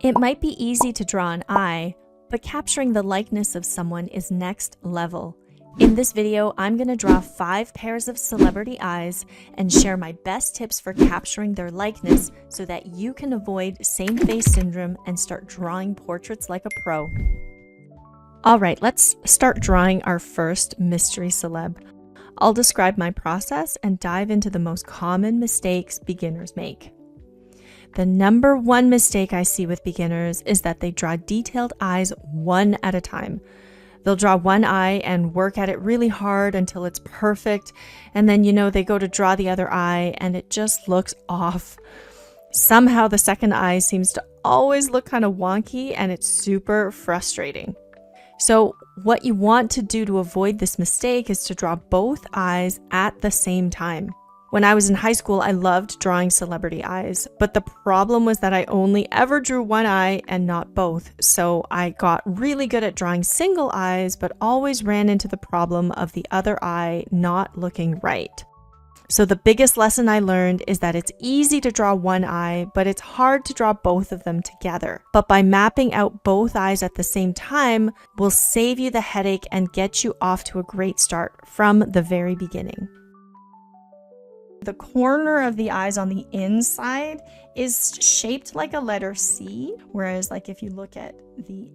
It might be easy to draw an eye, but capturing the likeness of someone is next level. In this video, I'm going to draw 5 pairs of celebrity eyes and share my best tips for capturing their likeness so that you can avoid same face syndrome and start drawing portraits like a pro. Alright, let's start drawing our first mystery celeb. I'll describe my process and dive into the most common mistakes beginners make. The number one mistake I see with beginners is that they draw detailed eyes one at a time. They'll draw one eye and work at it really hard until it's perfect, and then they go to draw the other eye and it just looks off. Somehow the second eye seems to always look kind of wonky and it's super frustrating. So what you want to do to avoid this mistake is to draw both eyes at the same time. When I was in high school, I loved drawing celebrity eyes, but the problem was that I only ever drew one eye and not both. So I got really good at drawing single eyes, but always ran into the problem of the other eye not looking right. So the biggest lesson I learned is that it's easy to draw one eye, but it's hard to draw both of them together. But by mapping out both eyes at the same time will save you the headache and get you off to a great start from the very beginning. The corner of the eyes on the inside is shaped like a letter C, whereas if you look at the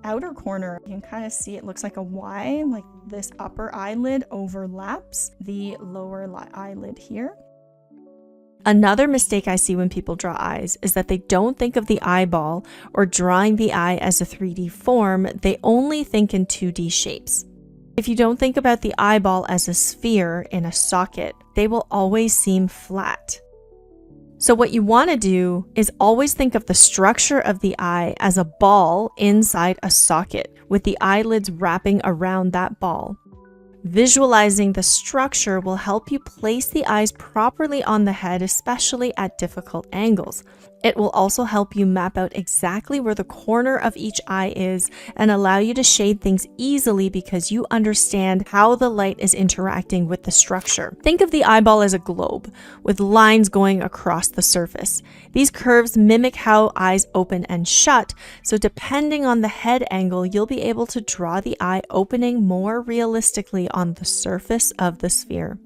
outer corner, you can kind of see it looks like a Y, like this upper eyelid overlaps the lower eyelid here. Another mistake I see when people draw eyes is that they don't think of the eyeball or drawing the eye as a 3D form, they only think in 2D shapes. If you don't think about the eyeball as a sphere in a socket, they will always seem flat. So what you want to do is always think of the structure of the eye as a ball inside a socket, with the eyelids wrapping around that ball. Visualizing the structure will help you place the eyes properly on the head, especially at difficult angles. It will also help you map out exactly where the corner of each eye is and allow you to shade things easily because you understand how the light is interacting with the structure. Think of the eyeball as a globe with lines going across the surface. These curves mimic how eyes open and shut, so depending on the head angle, you'll be able to draw the eye opening more realistically on the surface of the sphere.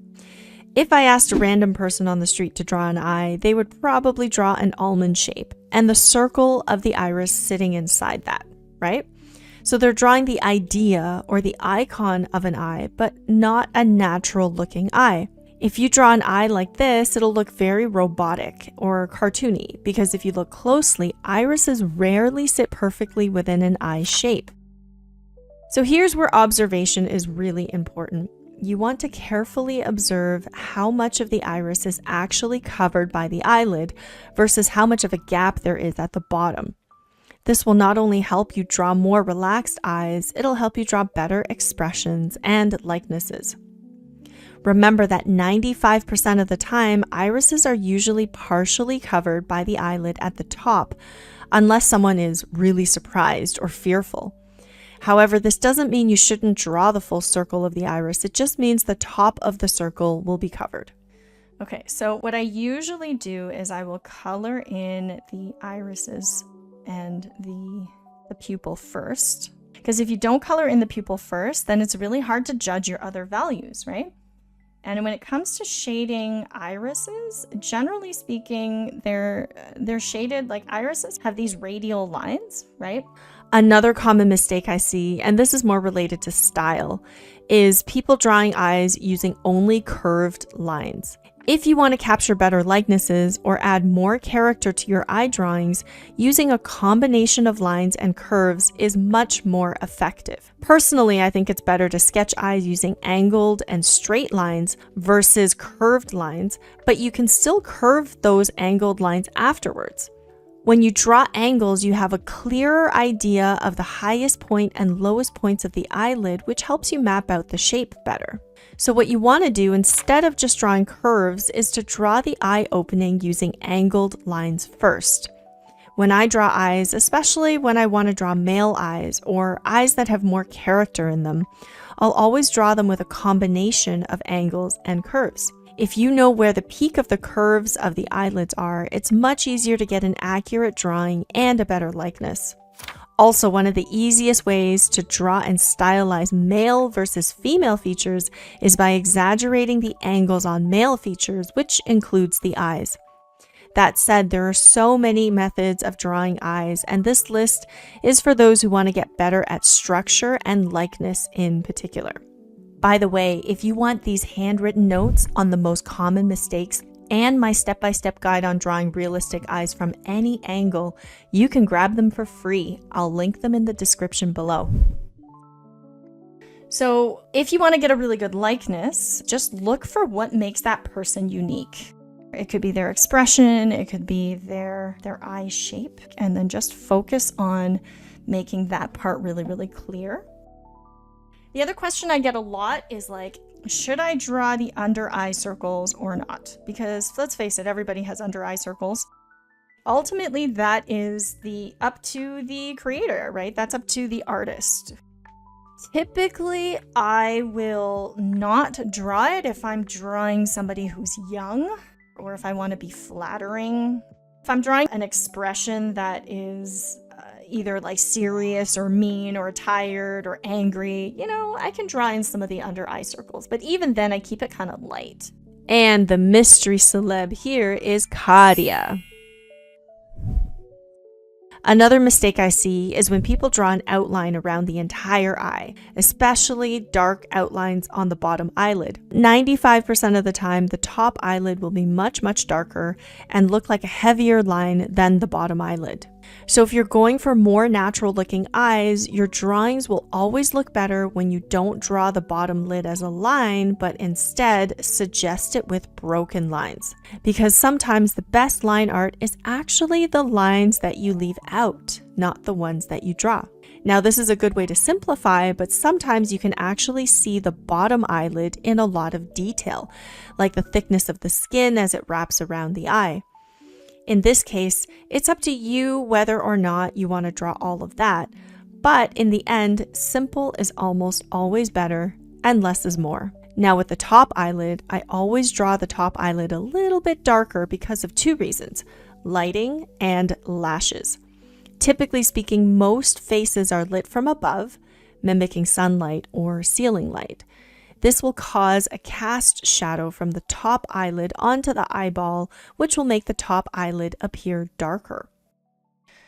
If I asked a random person on the street to draw an eye, they would probably draw an almond shape and the circle of the iris sitting inside that, right? So they're drawing the idea or the icon of an eye, but not a natural looking eye. If you draw an eye like this, it'll look very robotic or cartoony because if you look closely, irises rarely sit perfectly within an eye shape. So here's where observation is really important. You want to carefully observe how much of the iris is actually covered by the eyelid versus how much of a gap there is at the bottom. This will not only help you draw more relaxed eyes, it'll help you draw better expressions and likenesses. Remember that 95% of the time, irises are usually partially covered by the eyelid at the top, unless someone is really surprised or fearful. However, this doesn't mean you shouldn't draw the full circle of the iris. It just means the top of the circle will be covered. Okay, so what I usually do is I will color in the irises and the pupil first. Because if you don't color in the pupil first, then it's really hard to judge your other values, right? And when it comes to shading irises, generally speaking, they're shaded like irises have these radial lines, right? Another common mistake I see, and this is more related to style, is people drawing eyes using only curved lines. If you want to capture better likenesses or add more character to your eye drawings, using a combination of lines and curves is much more effective. Personally, I think it's better to sketch eyes using angled and straight lines versus curved lines, but you can still curve those angled lines afterwards. When you draw angles, you have a clearer idea of the highest point and lowest points of the eyelid, which helps you map out the shape better. So what you want to do instead of just drawing curves is to draw the eye opening using angled lines first. When I draw eyes, especially when I want to draw male eyes or eyes that have more character in them, I'll always draw them with a combination of angles and curves. If you know where the peak of the curves of the eyelids are, it's much easier to get an accurate drawing and a better likeness. Also, one of the easiest ways to draw and stylize male versus female features is by exaggerating the angles on male features, which includes the eyes. That said, there are so many methods of drawing eyes, and this list is for those who want to get better at structure and likeness in particular. By the way, if you want these handwritten notes on the most common mistakes and my step-by-step guide on drawing realistic eyes from any angle, you can grab them for free. I'll link them in the description below. So if you want to get a really good likeness, just look for what makes that person unique. It could be their expression, it could be their eye shape, and then just focus on making that part really, really clear. The other question I get a lot is like, should I draw the under eye circles or not? Because let's face it, everybody has under eye circles. Ultimately, that is up to the creator, right? That's up to the artist. Typically, I will not draw it if I'm drawing somebody who's young, or if I want to be flattering. If I'm drawing an expression that is either like serious or mean or tired or angry, I can draw in some of the under eye circles, but even then I keep it kind of light. And the mystery celeb here is Kadia. Another mistake I see is when people draw an outline around the entire eye, especially dark outlines on the bottom eyelid. 95% of the time, the top eyelid will be much, much darker and look like a heavier line than the bottom eyelid. So if you're going for more natural looking eyes, your drawings will always look better when you don't draw the bottom lid as a line, but instead suggest it with broken lines. Because sometimes the best line art is actually the lines that you leave out, not the ones that you draw. Now, this is a good way to simplify, but sometimes you can actually see the bottom eyelid in a lot of detail, like the thickness of the skin as it wraps around the eye. In this case, it's up to you whether or not you want to draw all of that, but in the end, simple is almost always better and less is more. Now with the top eyelid, I always draw the top eyelid a little bit darker because of two reasons: lighting and lashes. Typically speaking, most faces are lit from above, mimicking sunlight or ceiling light. This will cause a cast shadow from the top eyelid onto the eyeball, which will make the top eyelid appear darker.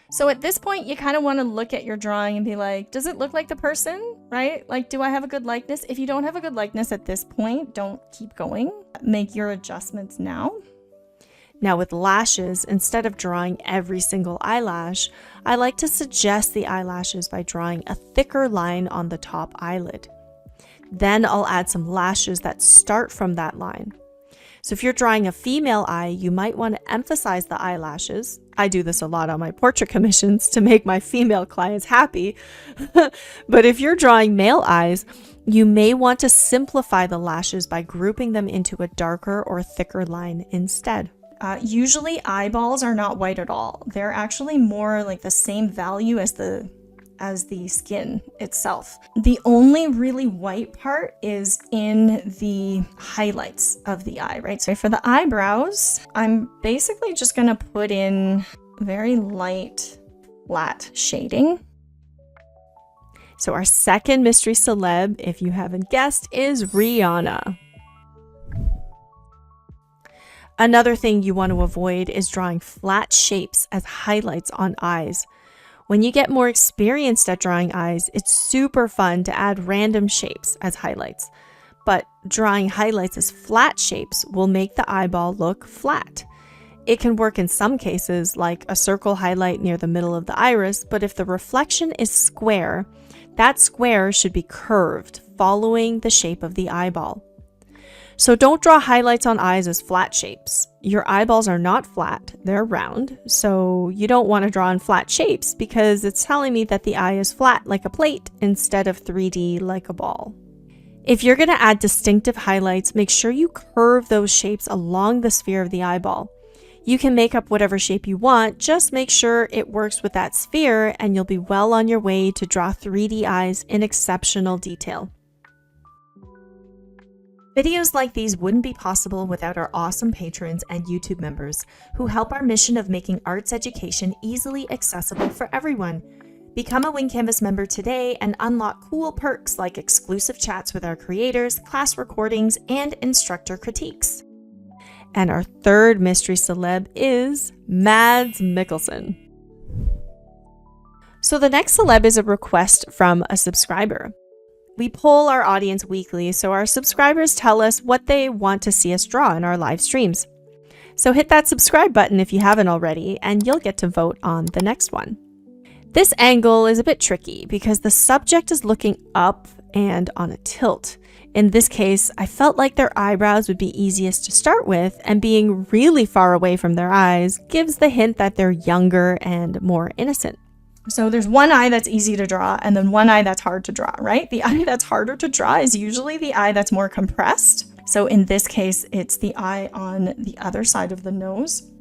So at this point, you kind of want to look at your drawing and be like, does it look like the person, right? Like, do I have a good likeness? If you don't have a good likeness at this point, don't keep going. Make your adjustments now. Now with lashes, instead of drawing every single eyelash, I like to suggest the eyelashes by drawing a thicker line on the top eyelid. Then I'll add some lashes that start from that line. So if you're drawing a female eye, you might want to emphasize the eyelashes. I do this a lot on my portrait commissions to make my female clients happy. But if you're drawing male eyes, you may want to simplify the lashes by grouping them into a darker or thicker line instead. Usually eyeballs are not white at all. They're actually more like the same value as the skin itself. The only really white part is in the highlights of the eye, right? So for the eyebrows, I'm basically just gonna put in very light, flat shading. So our second mystery celeb, if you haven't guessed, is Rihanna. Another thing you want to avoid is drawing flat shapes as highlights on eyes. When you get more experienced at drawing eyes, it's super fun to add random shapes as highlights. But drawing highlights as flat shapes will make the eyeball look flat. It can work in some cases, like a circle highlight near the middle of the iris, but if the reflection is square, that square should be curved, following the shape of the eyeball. So don't draw highlights on eyes as flat shapes. Your eyeballs are not flat, they're round, so you don't want to draw in flat shapes because it's telling me that the eye is flat like a plate instead of 3D like a ball. If you're going to add distinctive highlights, make sure you curve those shapes along the sphere of the eyeball. You can make up whatever shape you want, just make sure it works with that sphere and you'll be well on your way to draw 3D eyes in exceptional detail. Videos like these wouldn't be possible without our awesome patrons and YouTube members who help our mission of making arts education easily accessible for everyone. Become a Wing Canvas member today and unlock cool perks like exclusive chats with our creators, class recordings, and instructor critiques. And our third mystery celeb is Mads Mikkelsen. So the next celeb is a request from a subscriber. We poll our audience weekly, so our subscribers tell us what they want to see us draw in our live streams. So hit that subscribe button if you haven't already, and you'll get to vote on the next one. This angle is a bit tricky because the subject is looking up and on a tilt. In this case, I felt like their eyebrows would be easiest to start with, and being really far away from their eyes gives the hint that they're younger and more innocent. So there's one eye that's easy to draw and then one eye that's hard to draw, right? The eye that's harder to draw is usually the eye that's more compressed. So in this case, it's the eye on the other side of the nose.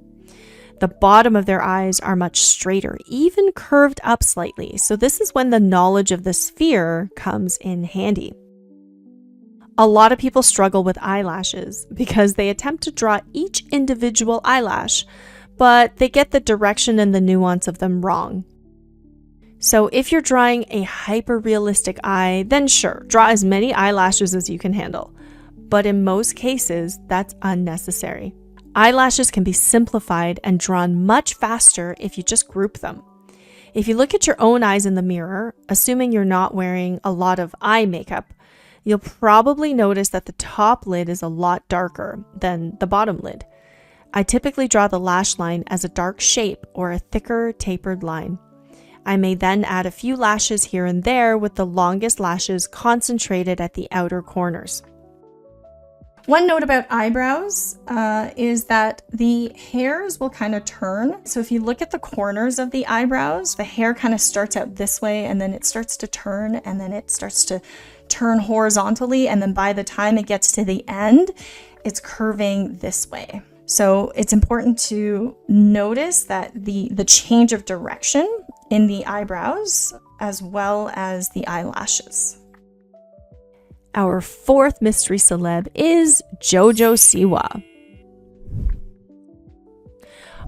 The bottom of their eyes are much straighter, even curved up slightly. So this is when the knowledge of the sphere comes in handy. A lot of people struggle with eyelashes because they attempt to draw each individual eyelash, but they get the direction and the nuance of them wrong. So if you're drawing a hyper-realistic eye, then sure, draw as many eyelashes as you can handle. But in most cases, that's unnecessary. Eyelashes can be simplified and drawn much faster if you just group them. If you look at your own eyes in the mirror, assuming you're not wearing a lot of eye makeup, you'll probably notice that the top lid is a lot darker than the bottom lid. I typically draw the lash line as a dark shape or a thicker tapered line. I may then add a few lashes here and there with the longest lashes concentrated at the outer corners. One note about eyebrows is that the hairs will kind of turn. So if you look at the corners of the eyebrows, the hair kind of starts out this way and then it starts to turn and then it starts to turn horizontally. And then by the time it gets to the end, it's curving this way. So it's important to notice that the change of direction in the eyebrows as well as the eyelashes. Our fourth mystery celeb is Jojo Siwa.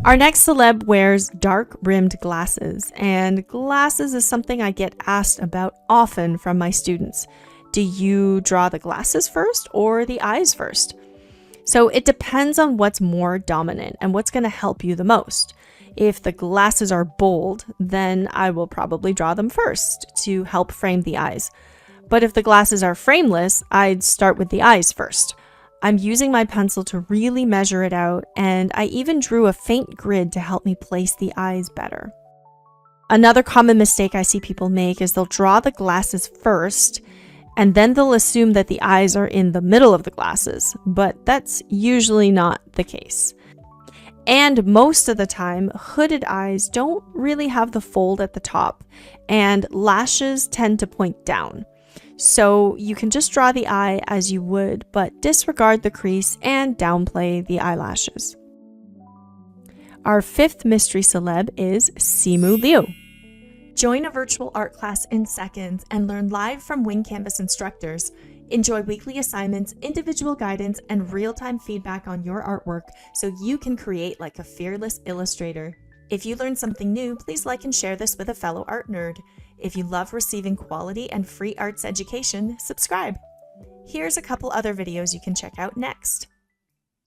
Our next celeb wears dark rimmed glasses, and glasses is something I get asked about often from my students. Do you draw the glasses first or the eyes first? So it depends on what's more dominant and what's going to help you the most. If the glasses are bold, then I will probably draw them first to help frame the eyes. But if the glasses are frameless, I'd start with the eyes first. I'm using my pencil to really measure it out, and I even drew a faint grid to help me place the eyes better. Another common mistake I see people make is they'll draw the glasses first, and then they'll assume that the eyes are in the middle of the glasses, but that's usually not the case. And most of the time, hooded eyes don't really have the fold at the top, and lashes tend to point down. So you can just draw the eye as you would, but disregard the crease and downplay the eyelashes. Our fifth mystery celeb is Simu Liu. Join a virtual art class in seconds and learn live from Wing Canvas instructors. Enjoy weekly assignments, individual guidance, and real-time feedback on your artwork so you can create like a fearless illustrator. If you learned something new, please like and share this with a fellow art nerd. If you love receiving quality and free arts education, subscribe. Here's a couple other videos you can check out next.